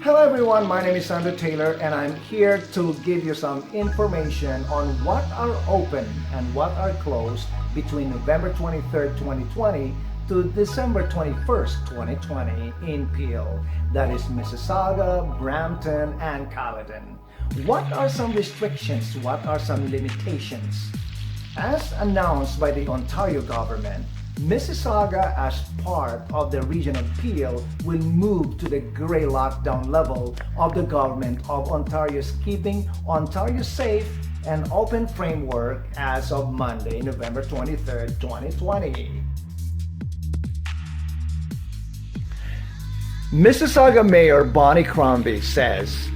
Hello everyone, my name is Sandra Taylor and I'm here to give you some information on what are open and what are closed between November 23rd, 2020 to December 21st, 2020 in Peel. That is Mississauga, Brampton, and Caledon. What are some restrictions? What are some limitations? As announced by the Ontario government, Mississauga, as part of the region of Peel, will move to the grey lockdown level of the Government of Ontario's Keeping Ontario Safe and Open framework as of Monday, November 23rd, 2020. Mississauga Mayor Bonnie Crombie says,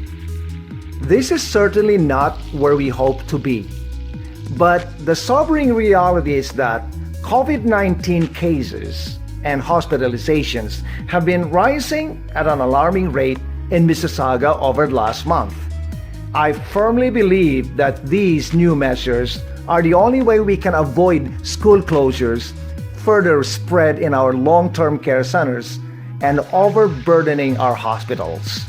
"This is certainly not where we hope to be, but the sobering reality is that COVID-19 cases and hospitalizations have been rising at an alarming rate in Mississauga over the last month. I firmly believe that these new measures are the only way we can avoid school closures, further spread in our long-term care centers, and overburdening our hospitals.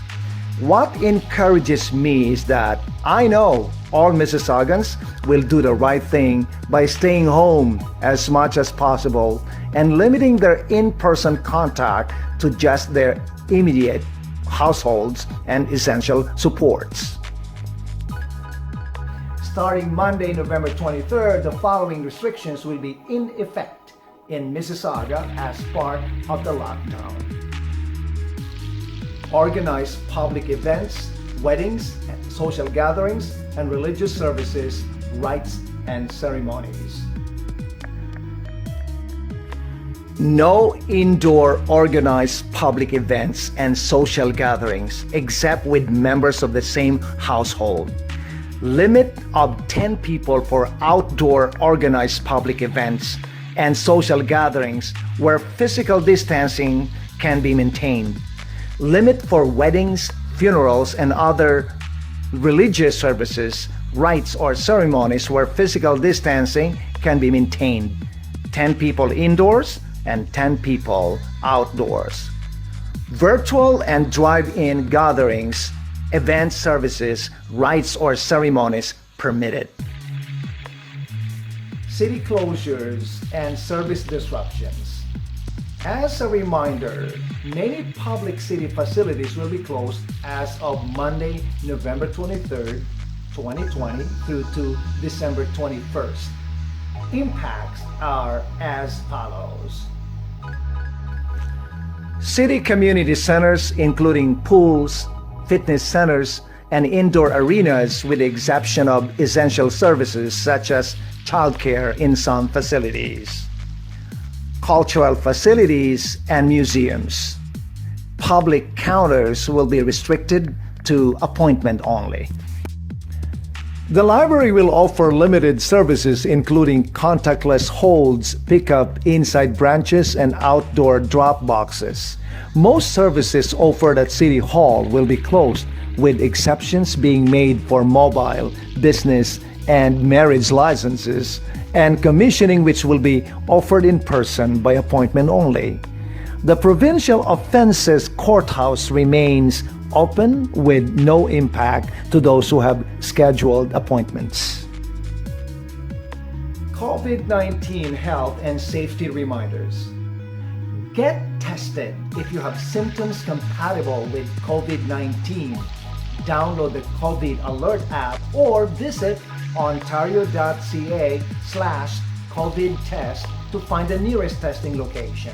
What encourages me is that I know all Mississaugans will do the right thing by staying home as much as possible and limiting their in-person contact to just their immediate households and essential supports." Starting Monday, November 23rd, the following restrictions will be in effect in Mississauga as part of the lockdown. Organized public events, weddings, social gatherings, and religious services, rites, and ceremonies. No indoor organized public events and social gatherings except with members of the same household. Limit of 10 people for outdoor organized public events and social gatherings where physical distancing can be maintained. Limit for weddings, funerals, and other religious services, rites, or ceremonies where physical distancing can be maintained. 10 people indoors and 10 people outdoors. Virtual and drive-in gatherings, event services, rites, or ceremonies permitted. City closures and service disruptions. As a reminder, many public city facilities will be closed as of Monday, November 23rd, 2020 through to December 21st. Impacts are as follows. City community centers, including pools, fitness centers, and indoor arenas, with the exception of essential services such as childcare in some facilities. Cultural facilities and museums. Public counters will be restricted to appointment only. The library will offer limited services including contactless holds, pickup inside branches, and outdoor drop boxes. Most services offered at City Hall will be closed, with exceptions being made for mobile, business, and marriage licenses, and commissioning, which will be offered in person by appointment only. The Provincial Offences Courthouse remains open with no impact to those who have scheduled appointments. COVID-19 health and safety reminders. Get tested if you have symptoms compatible with COVID-19. Download the COVID Alert app or visit Ontario.ca/covidtest to find the nearest testing location.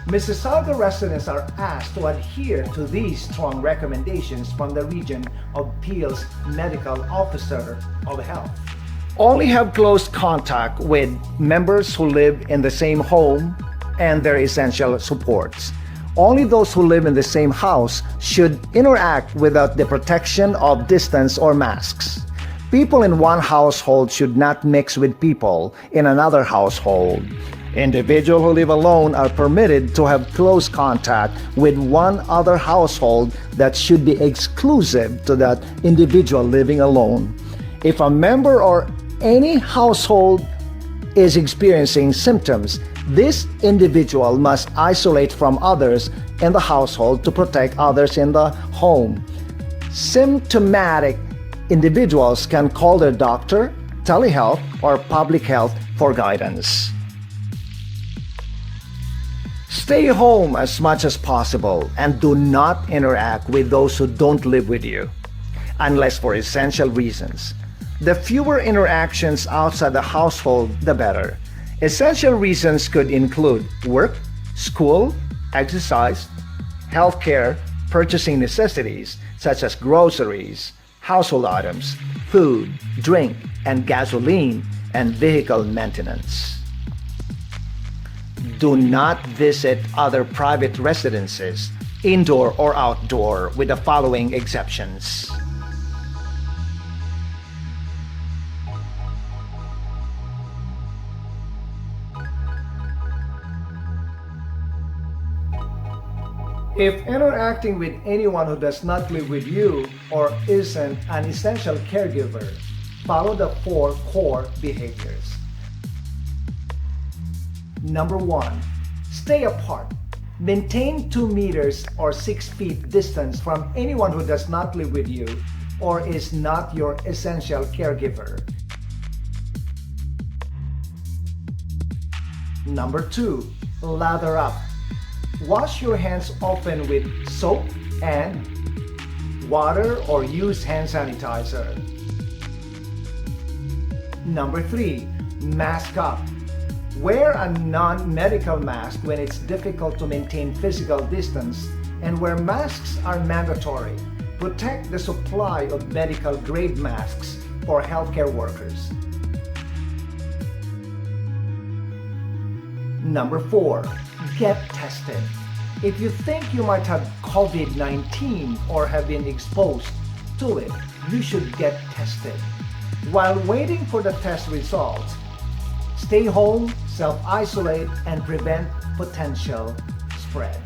Mississauga residents are asked to adhere to these strong recommendations from the Region of Peel's Medical Officer of Health. Only have close contact with members who live in the same home and their essential supports. Only those who live in the same house should interact without the protection of distance or masks. People in one household should not mix with people in another household. Individuals who live alone are permitted to have close contact with one other household that should be exclusive to that individual living alone. If a member or any household is experiencing symptoms, this individual must isolate from others in the household to protect others in the home. Symptomatic individuals can call their doctor, telehealth, or public health for guidance. Stay home as much as possible and do not interact with those who don't live with you, unless for essential reasons. The fewer interactions outside the household, the better. Essential reasons could include work, school, exercise, healthcare, purchasing necessities such as groceries, household items, food, drink, and gasoline, and vehicle maintenance. Do not visit other private residences, indoor or outdoor, with the following exceptions. If interacting with anyone who does not live with you or isn't an essential caregiver, follow the 4 core behaviors. Number 1, stay apart. Maintain 2 meters or 6 feet distance from anyone who does not live with you or is not your essential caregiver. Number 2, lather up. Wash your hands often with soap and water or use hand sanitizer. Number 3, mask up. Wear a non-medical mask when it's difficult to maintain physical distance and where masks are mandatory. Protect the supply of medical grade masks for healthcare workers. Number 4, get tested. If you think you might have COVID-19 or have been exposed to it, you should get tested. While waiting for the test results, stay home, self-isolate, and prevent potential spread.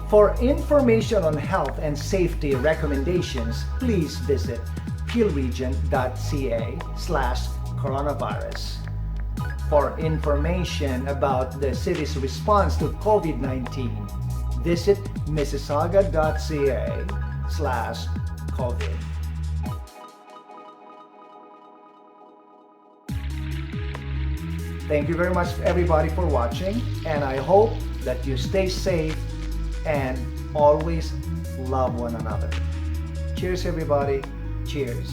For information on health and safety recommendations, please visit peelregion.ca/coronavirus. For information about the city's response to COVID-19, visit Mississauga.ca/COVID. Thank you very much everybody for watching, and I hope that you stay safe and always love one another. Cheers everybody. Cheers.